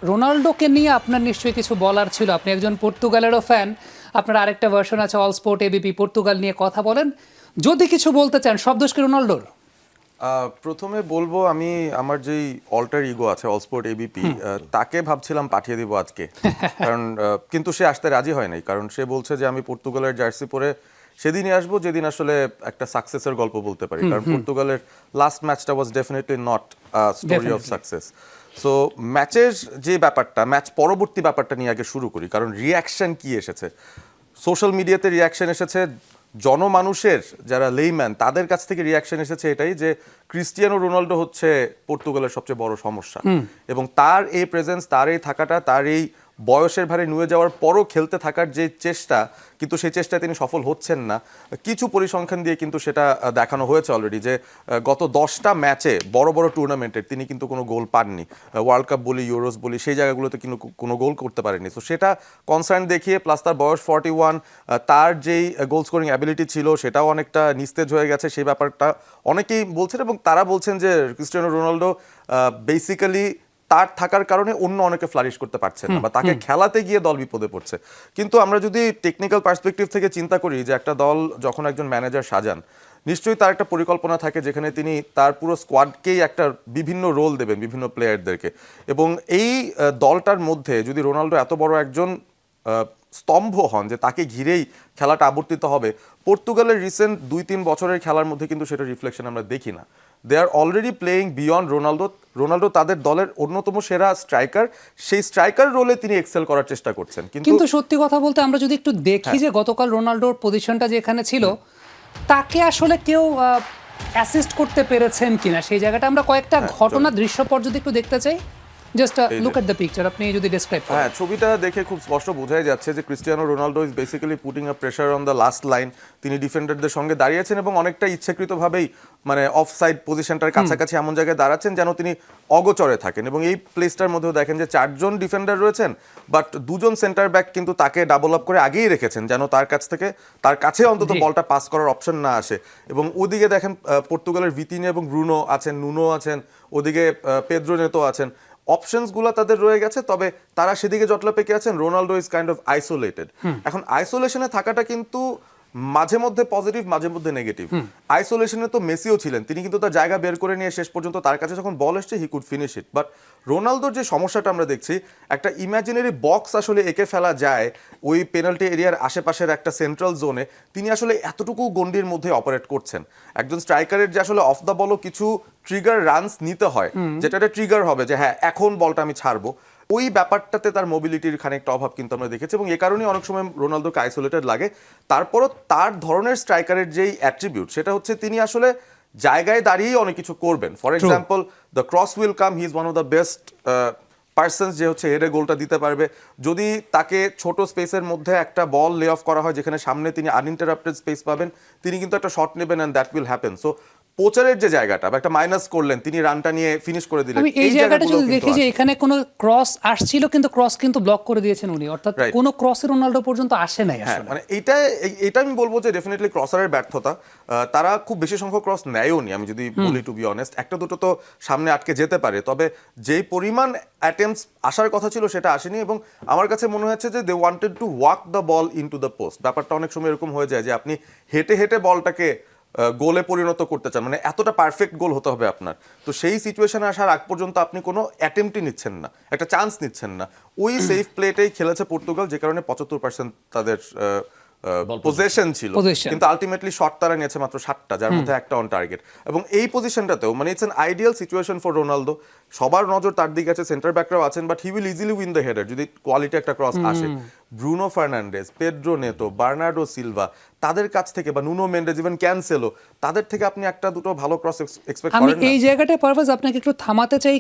রোনাল্ডোকে নিয়ে আপনার নিশ্চয়ই কিছু বলার ছিল, আপনি একজন পর্তুগালেরও ফ্যান, আপনার আরেকটা ভার্সন আছে অল স্পোর্ট এবিপি, পর্তুগাল নিয়ে কথা বলেন, যদি কিছু বলতে চান সব দোষ কি রোনাল্ডোর? প্রথমে বলবো, আমি আমার যেই অল্টার ইগো আছে অল স্পোর্ট এবিপি, তাকে ভাবছিলাম পাঠিয়ে দিব আজকে, কারণ কিন্তু সে আসতে রাজি হয় নাই, কারণ সে বলছে যে আমি পর্তুগালের জার্সি পরে সেদিনই আসবো যেদিন আসলে একটা সাকসেসের গল্প বলতে পারি, কারণ পর্তুগালের লাস্ট ম্যাচটা was definitely not story of success. So ম্যাচের যে ব্যাপারটা, ম্যাচ পরবর্তী ব্যাপারটা নিয়ে আগে শুরু করি, কারণ রিয়াকশন কি এসেছে সোশ্যাল মিডিয়াতে, রিয়াকশন এসেছে জনমানুষের যারা লেইম্যান তাদের কাছ থেকে রিয়াকশন এসেছে এটাই যে ক্রিস্টিয়ানো রোনাল্ডো হচ্ছে পর্তুগালের সবচেয়ে বড় সমস্যা, এবং তার এই প্রেজেন্স, তার এই থাকাটা, তার এই বয়সের ভারে নুয়ে যাওয়ার পরও খেলতে থাকার যে চেষ্টা, কিন্তু সেই চেষ্টায় তিনি সফল হচ্ছেন না। কিছু পরিসংখ্যান দিয়ে কিন্তু সেটা দেখানো হয়েছে অলরেডি, যে গত 10টা ম্যাচে বড় বড় টুর্নামেন্টের তিনি কিন্তু কোনো গোল পাননি। ওয়ার্ল্ড কাপ বলি, ইউরোস বলি, সেই জায়গাগুলোতে কিন্তু কোনো গোল করতে পারেনি। তো সেটা কনসার্ন দেখিয়ে, প্লাস তার বয়স 41, তার যেই গোল স্কোরিং অ্যাবিলিটি ছিল সেটাও অনেকটা নিস্তেজ হয়ে গেছে, সেই ব্যাপারটা অনেকেই বলছেন, এবং তারা বলছেন যে ক্রিস্টিয়ানো রোনাল্ডো বেসিক্যালি তার থাকার কারণে অন্য অনেকে ফ্লারিশ করতে পারছেন না, বা তাকে খেলাতে গিয়ে দল বিপদে পড়ছে। কিন্তু আমরা যদি টেকনিক্যাল পার্সপেক্টিভ থেকে চিন্তা করি, যে একটা দল যখন একজন ম্যানেজার সাজান, নিশ্চয়ই তার একটা পরিকল্পনা থাকে যেখানে তিনি তার পুরো স্কোয়াডকেই একটা বিভিন্ন রোল দেবেন, বিভিন্ন প্লেয়ারদেরকে। এবং এই দলটার মধ্যে যদি রোনাল্ডো এত বড় একজন স্তম্ভ হন যে তাকে ঘিরেই খেলাটা আবর্তিত হবে, পর্তুগালের রিসেন্ট 2-3 বছরের খেলার মধ্যে কিন্তু সেটা রিফ্লেকশন আমরা দেখি না। They are already playing beyond Ronaldo. Ronaldo তাদের দলের অন্যতম সেরা স্ট্রাইকার, সেই স্ট্রাইকার রোলে তিনি এক্সেল করার চেষ্টা করছেন। কিন্তু সত্যি কথা বলতে আমরা যদি একটু দেখি যে গতকাল রোনাল্ডোর পজিশনটা যেখানে ছিল, তাকে আসলে কেউ অ্যাসিস্ট করতে পেরেছেন কিনা সেই জায়গাটা আমরা কয়েকটা ঘটনা দৃশ্যপট যদি একটু দেখতে চাই। Just look at the picture, আপনি যদি ডেসক্রাইব করেন। হ্যাঁ, ছবিটা দেখে খুব স্পষ্ট বোঝাই যাচ্ছে যে Cristiano Ronaldo is basically putting a pressure on the last line. তিনি ডিফেন্ডারদের সঙ্গে দাঁড়িয়েছেন এবং অনেকটা ইচ্ছাকৃতভাবেই মানে অফ সাইড পজিশনটার কাছাকাছি এমন জায়গায় দাঁড়াচ্ছেন যেন তিনি অগোচরে থাকেন। এবং এই প্লেসটার মধ্যেও দেখেন যে 4জন ডিফেন্ডার রয়েছেন, বাট 2জন সেন্টার ব্যাক কিন্তু তাকে ডাবল আপ করে আগেই রেখেছেন, যেন তার কাছে অন্তত বলটা পাস করার অপশন না আসে। এবং ওদিকে দেখেন পর্তুগালের ভিতিনিয়া এবং ব্রুনো আছেন, নুনো আছেন, ওদিকে পেদ্রো নেতো আছেন, অপশনসগুলো তাদের রয়ে গেছে, তবে তারা সেদিকে জটলা পেকে আছেন। Ronaldo is kind of isolated. এখন আইসোলেশনে থাকাটা কিন্তু মাঝে মধ্যে পজিটিভ, মাঝে মধ্যে নেগেটিভ। আইসোলেশনে তো মেসিও ছিলেন, তিনি কিন্তু তার জায়গা বের করে নিয়ে শেষ পর্যন্ত তার কাছে যখন বল এসছে he could finish it. But রোনালদোর যে সমস্যাটা আমরা দেখছি, একটা ইমাজিনারি বক্স আসলে এঁকে ফেলা যায় ওই পেনাল্টি এরিয়ার আশেপাশের একটা সেন্ট্রাল জোনে, তিনি আসলে এতটুকু গন্ডির মধ্যে অপারেট করছেন। একজন স্ট্রাইকারের যে আসলে অফ দ্য বলও কিছু ট্রিগার রানস নিতে হয়, যেটা একটা ট্রিগার হবে যে হ্যাঁ এখন বলটা আমি ছাড়বো, ওই ব্যাপারটাতে তার মোবিলিটির খানিকটা অভাব কিন্তু আমরা দেখেছি। এবং এ কারণেই অনেক সময় রোনালদোকে আইসোলেটেড লাগে। তারপরও তার ধরনের স্ট্রাইকারের যেই অ্যাট্রিবিউট, সেটা হচ্ছে তিনি আসলে জায়গায় দাঁড়িয়েই অনেক কিছু করবেন। For example, the cross will come, he is one of the best persons যে হচ্ছে হেডে গোলটা দিতে পারবে। যদি তাকে ছোট স্পেসের মধ্যে একটা বল লে অফ করা হয় যেখানে সামনে তিনি আনইন্টারাপ্টেড স্পেস পাবেন, তিনি কিন্তু একটা শট নেবেন and that will happen. So পোচারের যে জায়গাটা বা একটা মাইনাস করলেন, তিনি রানটা নিয়ে ফিনিশ করে দিলেন, আমি এই জায়গাটা যদি দেখি যে এখানে কোনো ক্রস আসছিল কিন্তু ক্রস কিন্তু ব্লক করে দিয়েছেন উনি, অর্থাৎ কোনো ক্রসে রোনাল্ডো পর্যন্ত আসে নাই আসলে। মানে এটা আমি বলবো যে ডেফিনেটলি ক্রসারের ব্যর্থতা। তারা খুব বেশি সংখ্যক ক্রস নেয়ওনি, আমি যদি বলি টু বি অনেস্ট। একটা দুটো তো সামনে আটকে যেতে পারে, তবে যেই পরিমাণ অ্যাটেম্পটস আসার কথা ছিল সেটা আসেনি। এবং আমার কাছে মনে হচ্ছে যে they wanted to walk the ball into the post. ব্যাপারটা অনেক সময় এরকম হয়ে যায় যে আপনি হেঁটে হেঁটে বলটাকে গোলে পরিণত করতে চান, মানে এতটা পারফেক্ট গোল হতে হবে আপনার। তো সেই সিচুয়েশনে আসার আগ পর্যন্ত আপনি কোনো অ্যাটেম্পটই নিচ্ছেন না, একটা চান্স নিচ্ছেন না। ওই সেফ প্লেটাই খেলেছে পর্তুগাল, যে কারণে 75% তাদের পজিশন ছিল, কিন্তু আলটিমেটলি শট তারা নিয়েছে মাত্র 7টা, যার মধ্যে একটা অন টার্গেট। এবং এই পজিশনটাতেও মানে it's an ideal situation for Ronaldo. সবার নজর তার দিকে আছে, সেন্টার ব্যাকরাও আছেন, but he will easily win the header যদি কোয়ালিটি একটা ক্রস আসে। Bruno Fernandez, Pedro নেতো, Bernardo Silva, তাদের কাছ থেকে, বা নুনো মেন্ডেজ, ইভেন ক্যানসেলো, তাদের থেকে আপনি একটা দুটো ভালো ক্রস এক্সপেক্ট করেন না। আমি এই জায়গাটায় পারভেজ আপনাকে একটু থামাতে চাই,